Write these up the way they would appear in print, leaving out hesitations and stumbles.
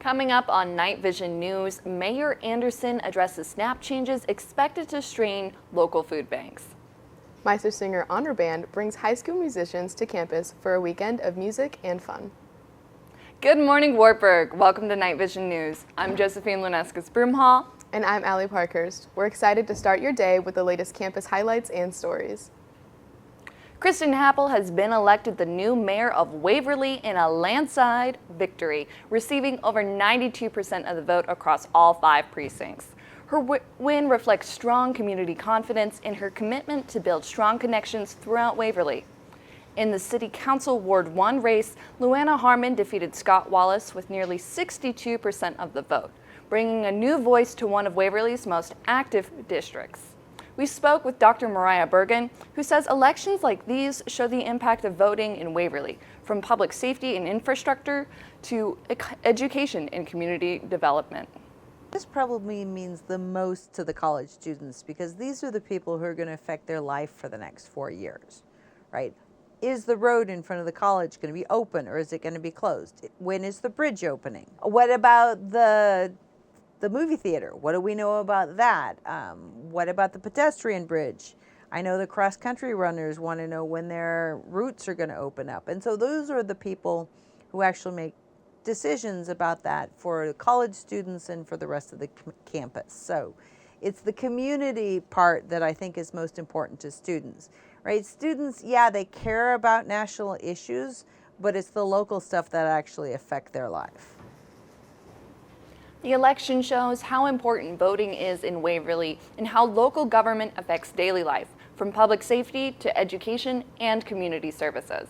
Coming up on Night Vision News, Mayor Anderson addresses SNAP changes expected to strain local food banks. Meister Singer Honor Band brings high school musicians to campus for a weekend of music and fun. Good morning, Wartburg. Welcome to Night Vision News. I'm Josephine Lunescas-Broomhall. And I'm Allie Parkhurst. We're excited to start your day with the latest campus highlights and stories. Kristen Happel has been elected the new mayor of Waverly in a landslide victory, receiving over 92% of the vote across all 5 precincts. Her win reflects strong community confidence in her commitment to build strong connections throughout Waverly. In the City Council Ward 1 race, Luana Harmon defeated Scott Wallace with nearly 62% of the vote, bringing a new voice to one of Waverly's most active districts. We spoke with Dr. Mariah Bergen, who says elections like these show the impact of voting in Waverly, from public safety and infrastructure to education and community development. This probably means the most to the college students because these are the people who are going to affect their life for the next 4 years, right? Is the road in front of the college going to be open or is it going to be closed? When is the bridge opening? What about the movie theater? What do we know about that? What about the pedestrian bridge? I know the cross-country runners want to know when their routes are going to open up. And so those are the people who actually make decisions about that for college students and for the rest of the campus. So it's the community part that I think is most important to students, right? Students, yeah, they care about national issues, but it's the local stuff that actually affect their life. The election shows how important voting is in Waverly and how local government affects daily life, from public safety to education and community services.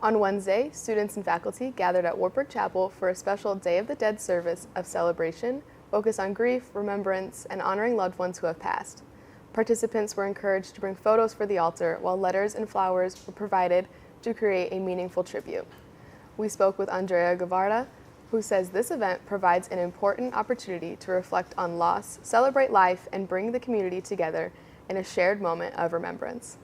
On Wednesday, students and faculty gathered at Wartburg Chapel for a special Day of the Dead service of celebration, focused on grief, remembrance, and honoring loved ones who have passed. Participants were encouraged to bring photos for the altar, while letters and flowers were provided to create a meaningful tribute. We spoke with Andrea Guevara, who says this event provides an important opportunity to reflect on loss, celebrate life, and bring the community together in a shared moment of remembrance.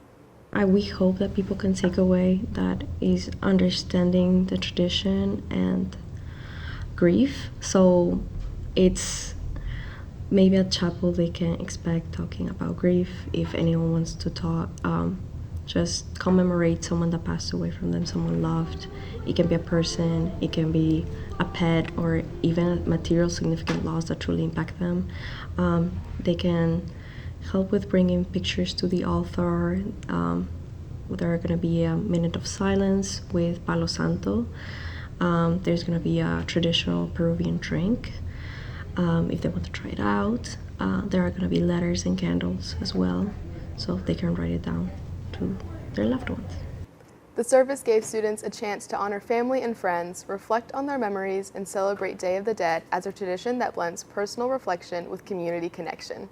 We hope that people can take away that is understanding the tradition and grief. So it's maybe at chapel they can expect talking about grief. If anyone wants to talk, just commemorate someone that passed away from them, someone loved. It can be a person, it can be a pet, or even a material significant loss that truly impact them. They can help with bringing pictures to the altar. There are going to be a minute of silence with Palo Santo. There's going to be a traditional Peruvian drink if they want to try it out. There are going to be letters and candles as well, so they can write it down to their loved ones. The service gave students a chance to honor family and friends, reflect on their memories, and celebrate Day of the Dead as a tradition that blends personal reflection with community connection.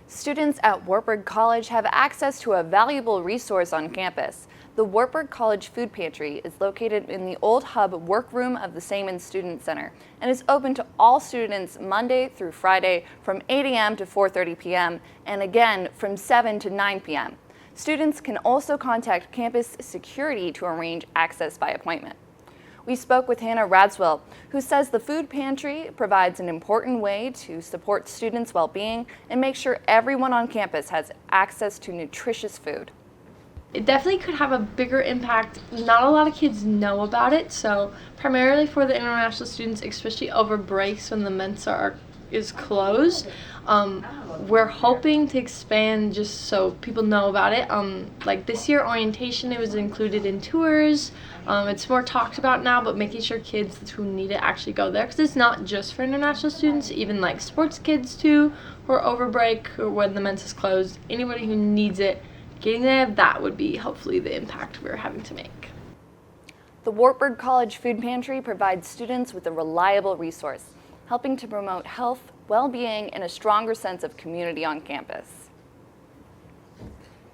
Students at Wartburg College have access to a valuable resource on campus. The Wartburg College Food Pantry is located in the old hub workroom of the Seaman Student Center and is open to all students Monday through Friday from 8 a.m. to 4:30 p.m. and again from 7 to 9 p.m. Students can also contact campus security to arrange access by appointment. We spoke with Hannah Radswell, who says the food pantry provides an important way to support students' well-being and make sure everyone on campus has access to nutritious food. It definitely could have a bigger impact. Not a lot of kids know about it, so primarily for the international students, especially over breaks when the Mensa is closed. We're hoping to expand just so people know about it. Like this year, orientation, it was included in tours. It's more talked about now, but making sure kids who need it actually go there, because it's not just for international students, even like sports kids too, who are over break or when the Mensa is closed. Anybody who needs it, getting there, that would be hopefully the impact we're having to make. The Wartburg College Food Pantry provides students with a reliable resource, helping to promote health, well-being, and a stronger sense of community on campus.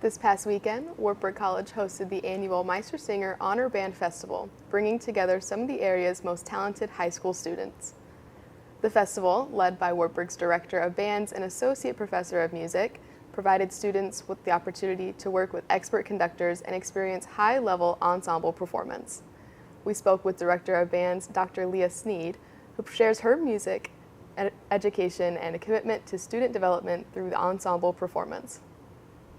This past weekend, Wartburg College hosted the annual Meister Singer Honor Band Festival, bringing together some of the area's most talented high school students. The festival, led by Wartburg's Director of Bands and Associate Professor of Music, provided students with the opportunity to work with expert conductors and experience high-level ensemble performance. we spoke with Director of Bands Dr. Leah Sneed, who shares her music education and a commitment to student development through the ensemble performance.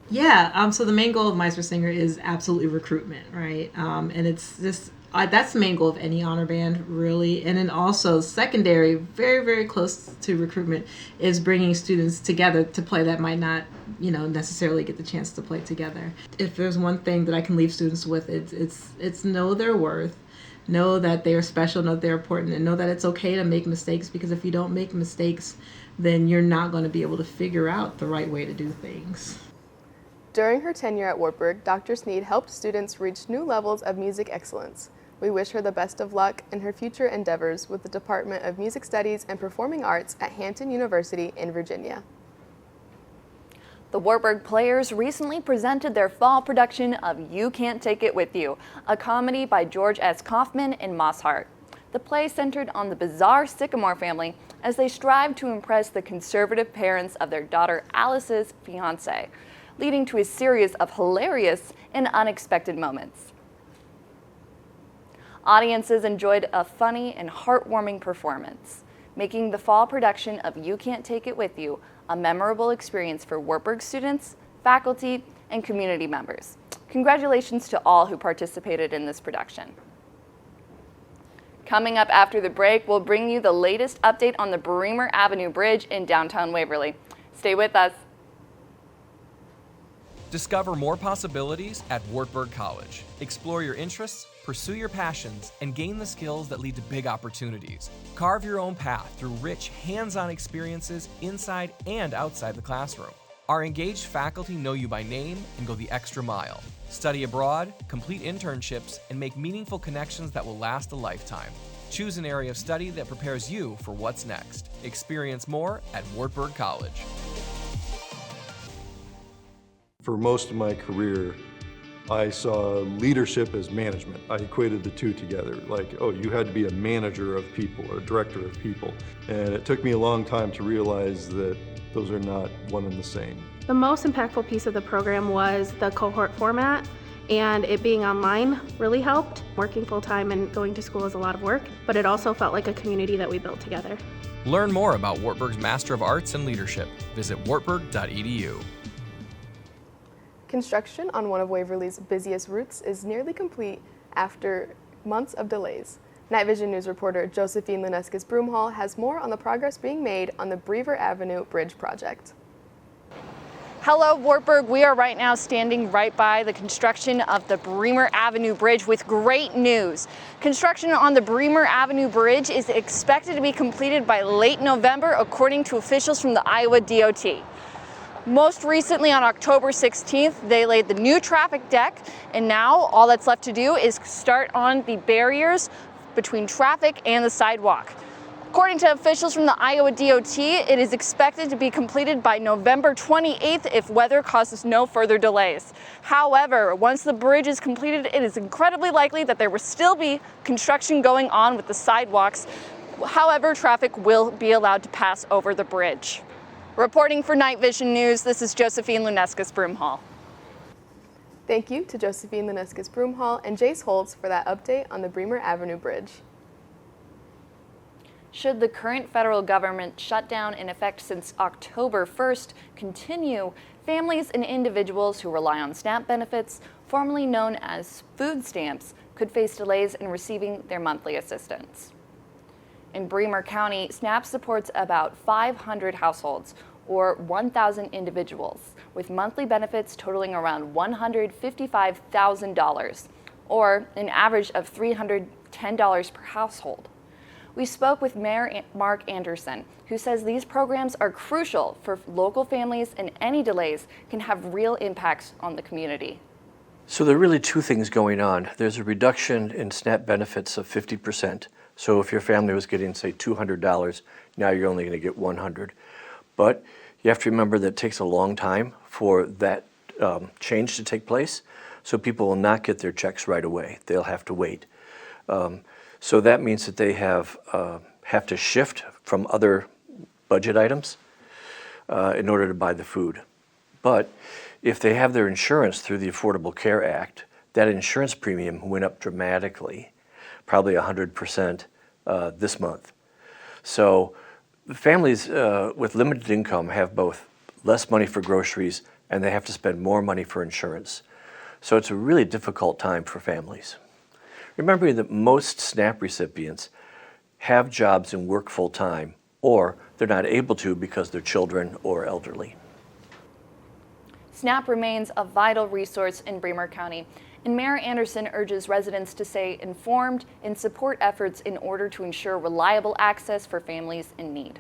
Yeah, so the main goal of Maestro Singer is absolutely recruitment, right? And it's just, that's the main goal of any honor band, really. And then also secondary, very, very close to recruitment, is bringing students together to play that might not, necessarily get the chance to play together. If there's one thing that I can leave students with, it's know their worth, know that they are special, know that they're important, and know that it's okay to make mistakes, because if you don't make mistakes, then you're not going to be able to figure out the right way to do things. During her tenure at Wartburg, Dr. Sneed helped students reach new levels of music excellence. We wish her the best of luck in her future endeavors with the Department of Music Studies and Performing Arts at Hampton University in Virginia. The Wartburg Players recently presented their fall production of You Can't Take It With You, a comedy by George S. Kaufman and Moss Hart. The play centered on the bizarre Sycamore family as they strive to impress the conservative parents of their daughter Alice's fiancé, leading to a series of hilarious and unexpected moments. Audiences enjoyed a funny and heartwarming performance, making the fall production of You Can't Take It With You a memorable experience for Wartburg students, faculty, and community members. Congratulations to all who participated in this production. Coming up after the break, we'll bring you the latest update on the Bremer Avenue Bridge in downtown Waverly. Stay with us. Discover more possibilities at Wartburg College. Explore your interests, pursue your passions, and gain the skills that lead to big opportunities. Carve your own path through rich, hands-on experiences inside and outside the classroom. Our engaged faculty know you by name and go the extra mile. Study abroad, complete internships, and make meaningful connections that will last a lifetime. Choose an area of study that prepares you for what's next. Experience more at Wartburg College. For most of my career, I saw leadership as management. I equated the two together, like, oh, you had to be a manager of people or a director of people. And it took me a long time to realize that those are not one and the same. The most impactful piece of the program was the cohort format, and it being online really helped. Working full-time and going to school is a lot of work, but it also felt like a community that we built together. Learn more about Wartburg's Master of Arts and Leadership. Visit wartburg.edu. Construction on one of Waverly's busiest routes is nearly complete after months of delays. Night Vision News reporter Josephine Luneskis-Broomhall has more on the progress being made on the Bremer Avenue Bridge project. Hello, Wartburg. We are right now standing right by the construction of the Bremer Avenue Bridge with great news. Construction on the Bremer Avenue Bridge is expected to be completed by late November, according to officials from the Iowa DOT. Most recently, on October 16th, they laid the new traffic deck, and now all that's left to do is start on the barriers between traffic and the sidewalk. According to officials from the Iowa DOT, it is expected to be completed by November 28th if weather causes no further delays. However, once the bridge is completed, it is incredibly likely that there will still be construction going on with the sidewalks. However, traffic will be allowed to pass over the bridge. Reporting for Night Vision News, this is Josephine Luneskis-Broomhall. Thank you to Josephine Luneskis-Broomhall and Jace Holtz for that update on the Bremer Avenue Bridge. Should the current federal government shutdown in effect since October 1st continue, families and individuals who rely on SNAP benefits, formerly known as food stamps, could face delays in receiving their monthly assistance. In Bremer County, SNAP supports about 500 households, or 1,000 individuals, with monthly benefits totaling around $155,000, or an average of $310 per household. We spoke with Mayor Mark Anderson, who says these programs are crucial for local families and any delays can have real impacts on the community. So there are really two things going on. There's a reduction in SNAP benefits of 50%. So if your family was getting, say, $200, now you're only going to get $100. But you have to remember that it takes a long time for that change to take place. So people will not get their checks right away. They'll have to wait. So that means that they have to shift from other budget items in order to buy the food. But if they have their insurance through the Affordable Care Act, that insurance premium went up dramatically. probably 100% this month. So families with limited income have both less money for groceries and they have to spend more money for insurance. So it's a really difficult time for families. Remembering that most SNAP recipients have jobs and work full time, or they're not able to because they're children or elderly. SNAP remains a vital resource in Bremer County, and Mayor Anderson urges residents to stay informed and support efforts in order to ensure reliable access for families in need.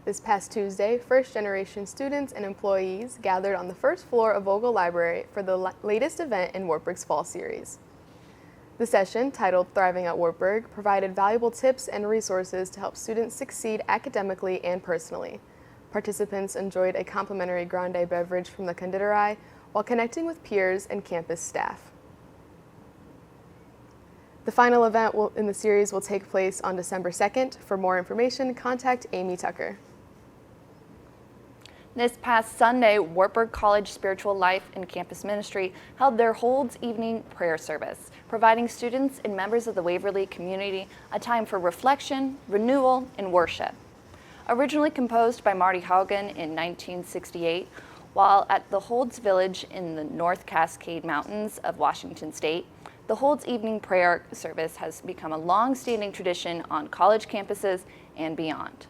This past Tuesday, first-generation students and employees gathered on the first floor of Vogel Library for the latest event in Wartburg's Fall Series. The session, titled Thriving at Wartburg, provided valuable tips and resources to help students succeed academically and personally. Participants enjoyed a complimentary grande beverage from the Konditorei while connecting with peers and campus staff. The final event in the series will take place on December 2nd. For more information, contact Amy Tucker. This past Sunday, Wartburg College Spiritual Life and Campus Ministry held their Holds Evening Prayer Service, providing students and members of the Waverly community a time for reflection, renewal, and worship. Originally composed by Marty Haugen in 1968, while at the Holds Village in the North Cascade Mountains of Washington State, the Holds Evening Prayer Service has become a long-standing tradition on college campuses and beyond.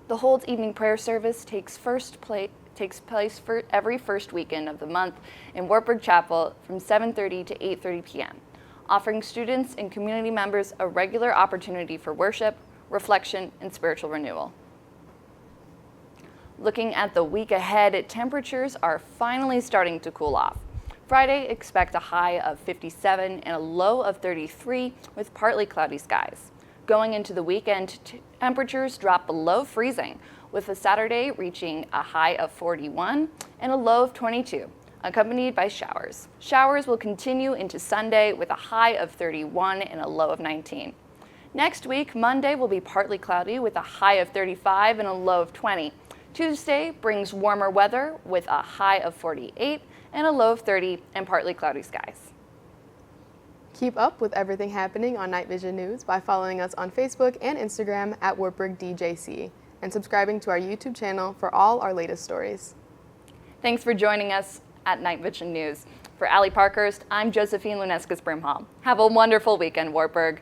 The Holds Evening Prayer Service takes place for every first weekend of the month in Wartburg Chapel from 7:30 to 8:30 p.m., offering students and community members a regular opportunity for worship, reflection, and spiritual renewal. Looking at the week ahead, temperatures are finally starting to cool off. Friday, expect a high of 57 and a low of 33 with partly cloudy skies. Going into the weekend, temperatures drop below freezing, with a Saturday reaching a high of 41 and a low of 22, accompanied by showers. Showers will continue into Sunday with a high of 31 and a low of 19. Next week, Monday will be partly cloudy with a high of 35 and a low of 20. Tuesday brings warmer weather with a high of 48 and a low of 30 and partly cloudy skies. Keep up with everything happening on Night Vision News by following us on Facebook and Instagram at Wartburg DJC and subscribing to our YouTube channel for all our latest stories. Thanks for joining us at Night Vision News. For Allie Parkhurst, I'm Josephine Lunescas Brimhall. Have a wonderful weekend, Wartburg.